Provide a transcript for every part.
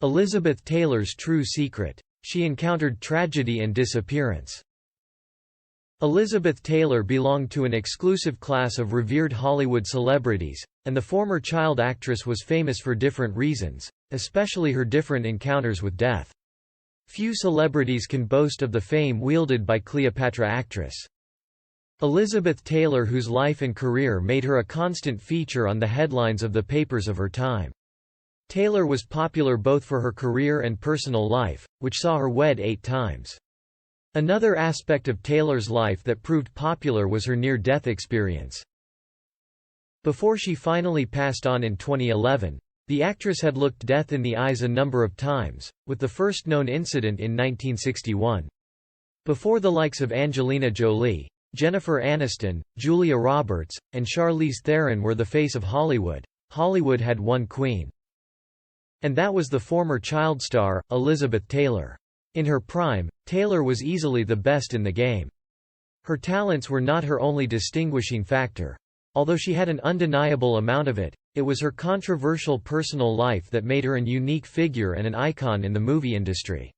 Elizabeth Taylor's true secret. She encountered tragedy and disappearance. Elizabeth Taylor belonged to an exclusive class of revered Hollywood celebrities, and the former child actress was famous for different reasons, especially her different encounters with death. Few celebrities can boast of the fame wielded by Cleopatra actress Elizabeth Taylor, whose life and career made her a constant feature on the headlines of the papers of her time. Taylor was popular both for her career and personal life, which saw her wed 8 times. Another aspect of Taylor's life that proved popular was her near-death experience. Before she finally passed on in 2011, the actress had looked death in the eyes a number of times, with the first known incident in 1961. Before the likes of Angelina Jolie, Jennifer Aniston, Julia Roberts, and Charlize Theron were the face of Hollywood, Hollywood had one queen. And that was the former child star, Elizabeth Taylor. In her prime, Taylor was easily the best in the game. Her talents were not her only distinguishing factor. Although she had an undeniable amount of it, it was her controversial personal life that made her an unique figure and an icon in the movie industry.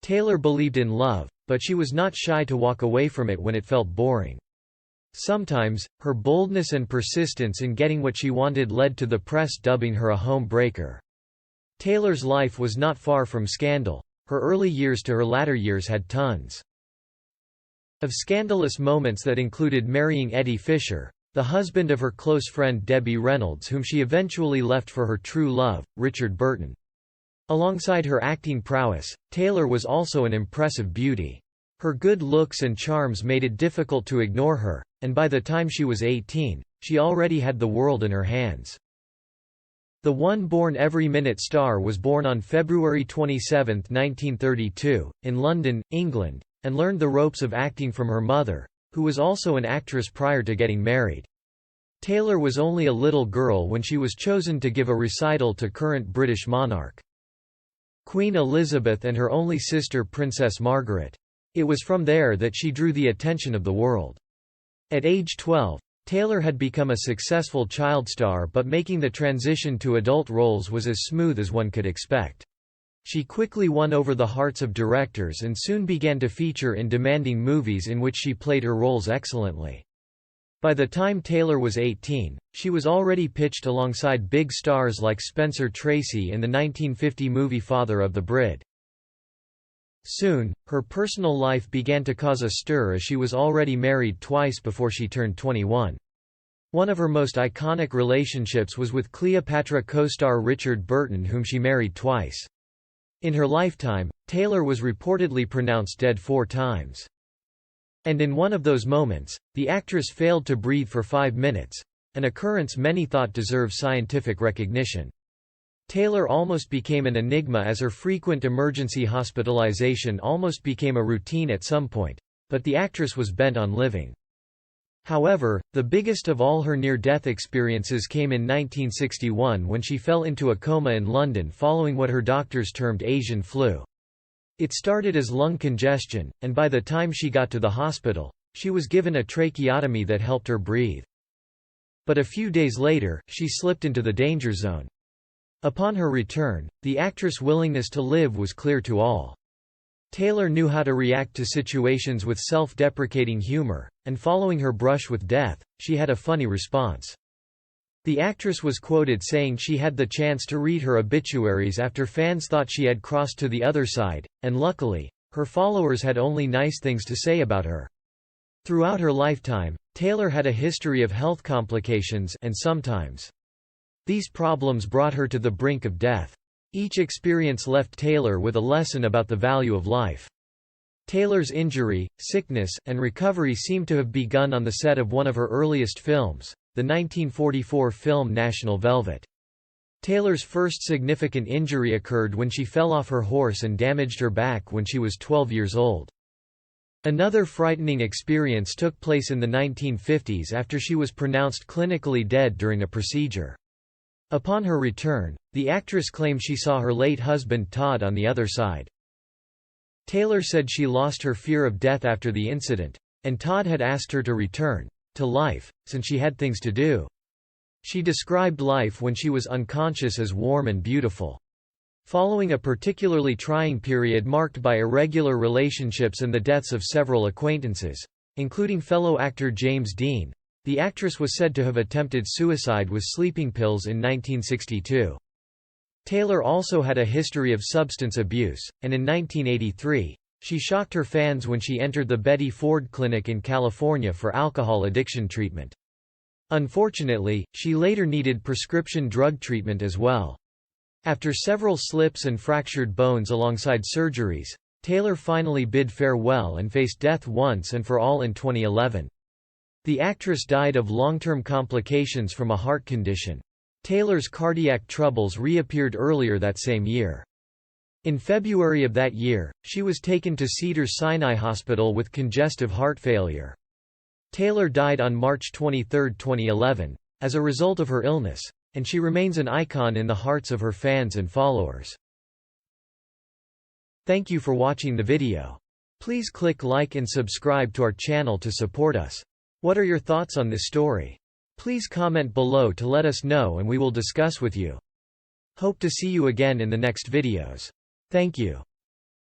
Taylor believed in love, but she was not shy to walk away from it when it felt boring. Sometimes, her boldness and persistence in getting what she wanted led to the press dubbing her a home breaker. Taylor's life was not far from scandal. Her early years to her latter years had tons of scandalous moments that included marrying Eddie Fisher, the husband of her close friend Debbie Reynolds, whom she eventually left for her true love, Richard Burton. Alongside her acting prowess, Taylor was also an impressive beauty. Her good looks and charms made it difficult to ignore her, and by the time she was 18, she already had the world in her hands. The one-born every-minute star was born on February 27, 1932, in London, England, and learned the ropes of acting from her mother, who was also an actress prior to getting married. Taylor was only a little girl when she was chosen to give a recital to current British monarch Queen Elizabeth and her only sister Princess Margaret. It was from there that she drew the attention of the world. At age 12, Taylor had become a successful child star, but making the transition to adult roles was as smooth as one could expect. She quickly won over the hearts of directors and soon began to feature in demanding movies in which she played her roles excellently. By the time Taylor was 18, she was already pitched alongside big stars like Spencer Tracy in the 1950 movie Father of the Bride. Soon, her personal life began to cause a stir as she was already married twice before she turned 21. One of her most iconic relationships was with Cleopatra co-star Richard Burton, whom she married twice. In her lifetime, Taylor was reportedly pronounced dead 4 times. And in one of those moments, the actress failed to breathe for 5 minutes, an occurrence many thought deserved scientific recognition. Taylor almost became an enigma as her frequent emergency hospitalization almost became a routine at some point, but the actress was bent on living. However, the biggest of all her near-death experiences came in 1961 when she fell into a coma in London following what her doctors termed Asian flu. It started as lung congestion, and by the time she got to the hospital, she was given a tracheotomy that helped her breathe. But a few days later, she slipped into the danger zone. Upon her return, the actress' willingness to live was clear to all. Taylor knew how to react to situations with self-deprecating humor, and following her brush with death, she had a funny response. The actress was quoted saying she had the chance to read her obituaries after fans thought she had crossed to the other side, and luckily, her followers had only nice things to say about her. Throughout her lifetime, Taylor had a history of health complications, and sometimes these problems brought her to the brink of death. Each experience left Taylor with a lesson about the value of life. Taylor's injury, sickness, and recovery seemed to have begun on the set of one of her earliest films, the 1944 film National Velvet. Taylor's first significant injury occurred when she fell off her horse and damaged her back when she was 12 years old. Another frightening experience took place in the 1950s after she was pronounced clinically dead during a procedure. Upon her return, the actress claimed she saw her late husband Todd on the other side. Taylor said she lost her fear of death after the incident, and Todd had asked her to return to life, since she had things to do. She described life when she was unconscious as warm and beautiful. Following a particularly trying period marked by irregular relationships and the deaths of several acquaintances, including fellow actor James Dean, the actress was said to have attempted suicide with sleeping pills in 1962. Taylor also had a history of substance abuse, and in 1983, she shocked her fans when she entered the Betty Ford Clinic in California for alcohol addiction treatment. Unfortunately, she later needed prescription drug treatment as well. After several slips and fractured bones alongside surgeries, Taylor finally bid farewell and faced death once and for all in 2011. The actress died of long-term complications from a heart condition. Taylor's cardiac troubles reappeared earlier that same year. In February of that year, she was taken to Cedars-Sinai Hospital with congestive heart failure. Taylor died on March 23, 2011, as a result of her illness, and she remains an icon in the hearts of her fans and followers. Thank you for watching the video. Please click like and subscribe to our channel to support us. What are your thoughts on this story? Please comment below to let us know and we will discuss with you. Hope to see you again in the next videos. Thank you.